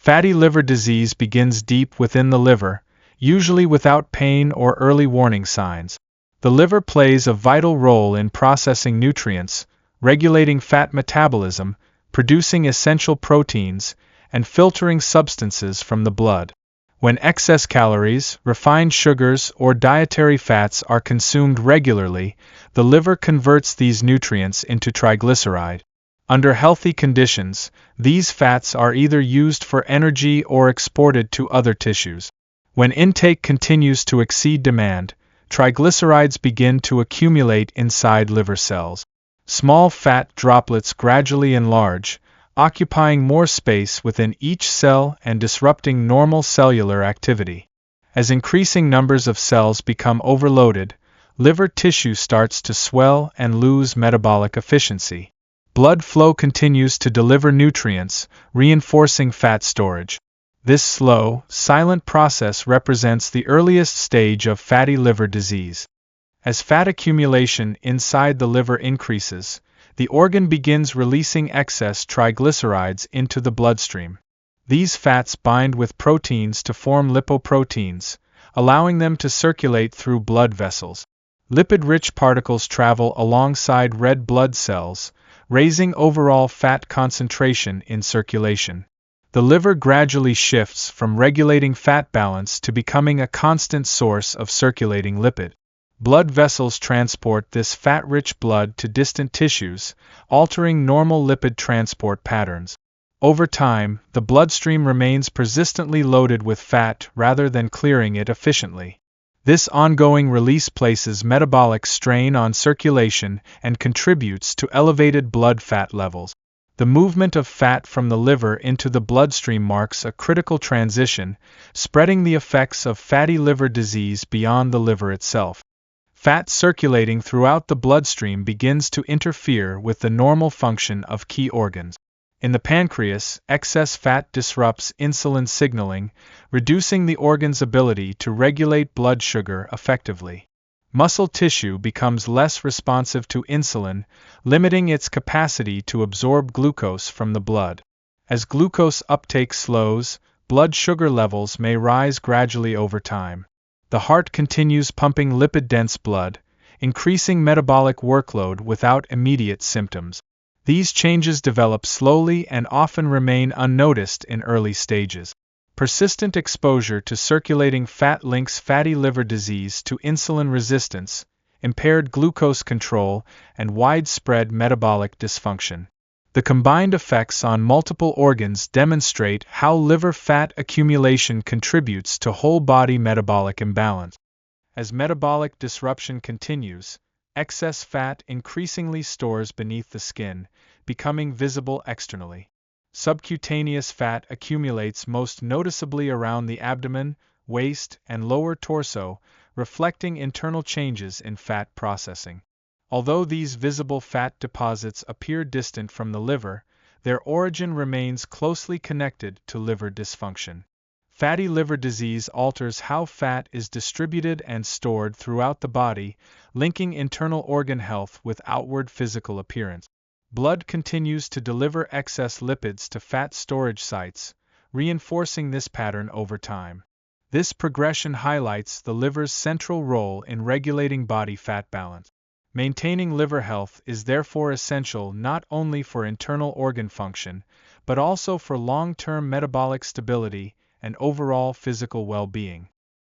Fatty liver disease begins deep within the liver, usually without pain or early warning signs. The liver plays a vital role in processing nutrients, regulating fat metabolism, producing essential proteins, and filtering substances from the blood. When excess calories, refined sugars, or dietary fats are consumed regularly, the liver converts these nutrients into triglyceride. Under healthy conditions, these fats are either used for energy or exported to other tissues. When intake continues to exceed demand, triglycerides begin to accumulate inside liver cells. Small fat droplets gradually enlarge, occupying more space within each cell and disrupting normal cellular activity. As increasing numbers of cells become overloaded, liver tissue starts to swell and lose metabolic efficiency. Blood flow continues to deliver nutrients, reinforcing fat storage. This slow, silent process represents the earliest stage of fatty liver disease. As fat accumulation inside the liver increases, the organ begins releasing excess triglycerides into the bloodstream. These fats bind with proteins to form lipoproteins, allowing them to circulate through blood vessels. Lipid-rich particles travel alongside red blood cells, raising overall fat concentration in circulation. The liver gradually shifts from regulating fat balance to becoming a constant source of circulating lipid. Blood vessels transport this fat-rich blood to distant tissues, altering normal lipid transport patterns. Over time, the bloodstream remains persistently loaded with fat rather than clearing it efficiently. This ongoing release places metabolic strain on circulation and contributes to elevated blood fat levels. The movement of fat from the liver into the bloodstream marks a critical transition, spreading the effects of fatty liver disease beyond the liver itself. Fat circulating throughout the bloodstream begins to interfere with the normal function of key organs. In the pancreas, excess fat disrupts insulin signaling, reducing the organ's ability to regulate blood sugar effectively. Muscle tissue becomes less responsive to insulin, limiting its capacity to absorb glucose from the blood. As glucose uptake slows, blood sugar levels may rise gradually over time. The heart continues pumping lipid-dense blood, increasing metabolic workload without immediate symptoms. These changes develop slowly and often remain unnoticed in early stages. Persistent exposure to circulating fat links fatty liver disease to insulin resistance, impaired glucose control, and widespread metabolic dysfunction. The combined effects on multiple organs demonstrate how liver fat accumulation contributes to whole-body metabolic imbalance. As metabolic disruption continues, excess fat increasingly stores beneath the skin, becoming visible externally. Subcutaneous fat accumulates most noticeably around the abdomen, waist, and lower torso, reflecting internal changes in fat processing. Although these visible fat deposits appear distant from the liver, their origin remains closely connected to liver dysfunction. Fatty liver disease alters how fat is distributed and stored throughout the body, linking internal organ health with outward physical appearance. Blood continues to deliver excess lipids to fat storage sites, reinforcing this pattern over time. This progression highlights the liver's central role in regulating body fat balance. Maintaining liver health is therefore essential not only for internal organ function, but also for long-term metabolic stability and overall physical well-being.